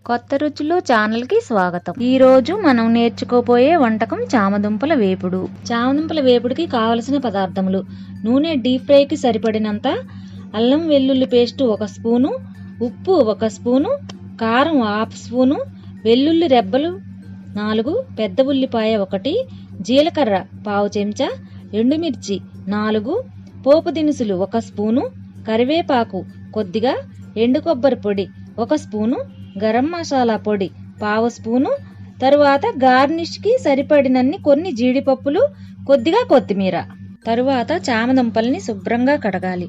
కొత్త రుచులు ఛానల్ కి స్వాగతం. ఈ రోజు మనం నేర్చుకోబోయే వంటకం చామదుంపల వేపుడు. చామదుంపల వేపుడుకి కావలసిన పదార్థములు: నూనె డీప్ ఫ్రైకి సరిపడినంత, అల్లం వెల్లుల్లి పేస్ట్ 1 స్పూను, ఉప్పు 1 స్పూను, కారం 1/2 స్పూను, వెల్లుల్లి రెబ్బలు 4, పెద్ద ఉల్లిపాయ 1, జీలకర్ర 1/2 చెంచా, ఎండుమిర్చి 4, పోపు దినుసులు 1 స్పూను, కరివేపాకు కొద్దిగా, ఎండు కొబ్బరి పొడి 1 స్పూను, గరం మసాలా పొడి 1/2 స్పూను, తరువాత గార్నిష్ కి సరిపడినన్ని కొన్ని జీడిపప్పులు, కొద్దిగా కొత్తిమీర. తరువాత చామదుంపల్ని శుభ్రంగా కడగాలి.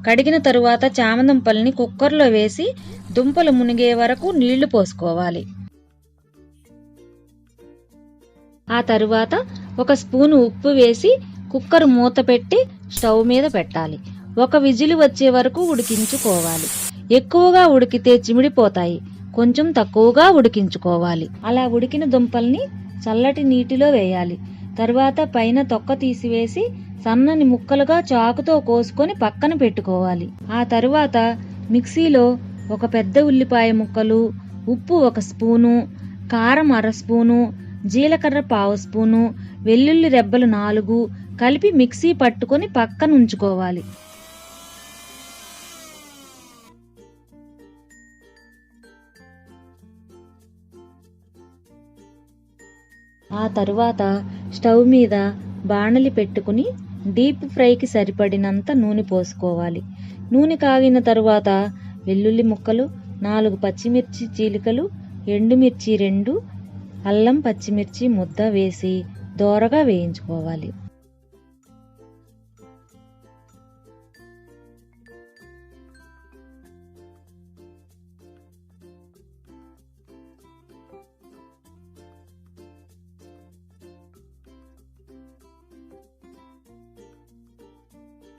కడిగిన తరువాత చామదుంపల్ని కుక్కర్లో వేసి దుంపలు మునిగే వరకు నీళ్లు పోసుకోవాలి. ఆ తరువాత 1 స్పూను ఉప్పు వేసి కుక్కర్ మూత పెట్టి స్టవ్ మీద పెట్టాలి. 1 విజిల్ వచ్చే వరకు ఉడికించుకోవాలి. ఎక్కువగా ఉడికితే చిమిడిపోతాయి, కొంచెం తక్కువగా ఉడికించుకోవాలి. అలా ఉడికిన దుంపల్ని చల్లటి నీటిలో వేయాలి. తరువాత పైన తొక్క తీసివేసి సన్నని ముక్కలుగా చాకుతో కోసుకొని పక్కన పెట్టుకోవాలి. ఆ తరువాత మిక్సీలో 1 పెద్ద ఉల్లిపాయ ముక్కలు, ఉప్పు 1 స్పూను, కారం 1/2 స్పూను, జీలకర్ర 1/2 స్పూను, వెల్లుల్లి రెబ్బలు 4 కలిపి మిక్సీ పట్టుకొని పక్కన ఉంచుకోవాలి. ఆ తరువాత స్టవ్ మీద బాణలి పెట్టుకుని డీప్ ఫ్రైకి సరిపడినంత నూనె పోసుకోవాలి. నూనె కాగిన తరువాత వెల్లుల్లి ముక్కలు, 4 పచ్చిమిర్చి చీలికలు, ఎండుమిర్చి 2, అల్లం పచ్చిమిర్చి ముద్ద వేసి దోరగా వేయించుకోవాలి.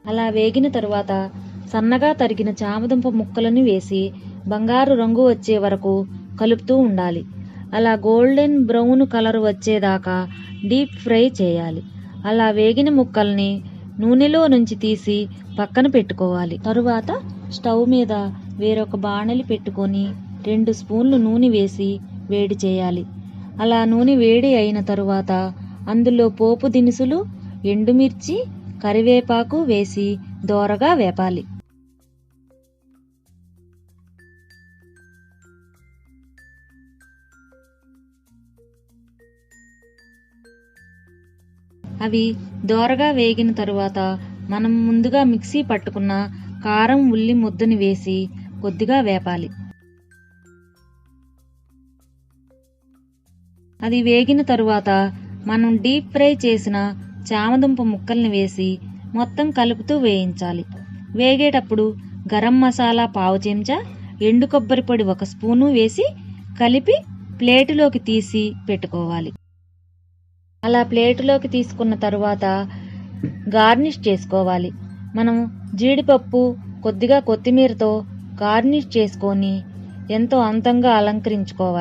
అలా వేగిన తరువాత సన్నగా తరిగిన చామదుంప ముక్కలను వేసి బంగారు రంగు వచ్చే వరకు కలుపుతూ ఉండాలి. అలా గోల్డెన్ బ్రౌన్ కలర్ వచ్చేదాకా డీప్ ఫ్రై చేయాలి. అలా వేగిన ముక్కల్ని నూనెలో నుంచి తీసి పక్కన పెట్టుకోవాలి. తరువాత స్టవ్ మీద వేరొక బాణలి పెట్టుకొని 2 స్పూన్లు నూనె వేసి వేడి చేయాలి. అలా నూనె వేడి అయిన తరువాత అందులో పోపు దినుసులు, ఎండుమిర్చి, కరివేపాకు వేసి దోరగా వేపాలి. అవి దోరగా వేగిన తరువాత మనం ముందుగా మిక్సీ పట్టుకున్న కారం ఉల్లి ముద్దని వేసి కొద్దిగా వేపాలి. అది వేగిన తరువాత మనం డీప్ ఫ్రై చేసిన చామదుంప ముక్కల్ని వేసి మొత్తం కలుపుతూ వేయించాలి. వేగేటప్పుడు గరం మసాలా 1/2 చెంచా, ఎండు కొబ్బరి పొడి 1 స్పూను వేసి కలిపి ప్లేటులోకి తీసి పెట్టుకోవాలి. అలా ప్లేటులోకి తీసుకున్న తరువాత గార్నిష్ చేసుకోవాలి. మనం జీడిపప్పు, కొద్దిగా కొత్తిమీరతో గార్నిష్ చేసుకొని ఎంతో అందంగా అలంకరించుకోవాలి.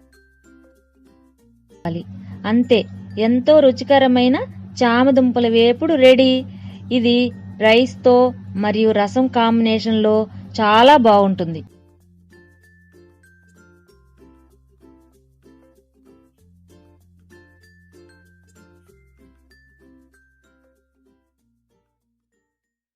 అంతే, ఎంతో రుచికరమైన చామదుంపల వేపుడు రెడీ. ఇది రైస్తో మరియు రసం కాంబినేషన్లో చాలా బాగుంటుంది.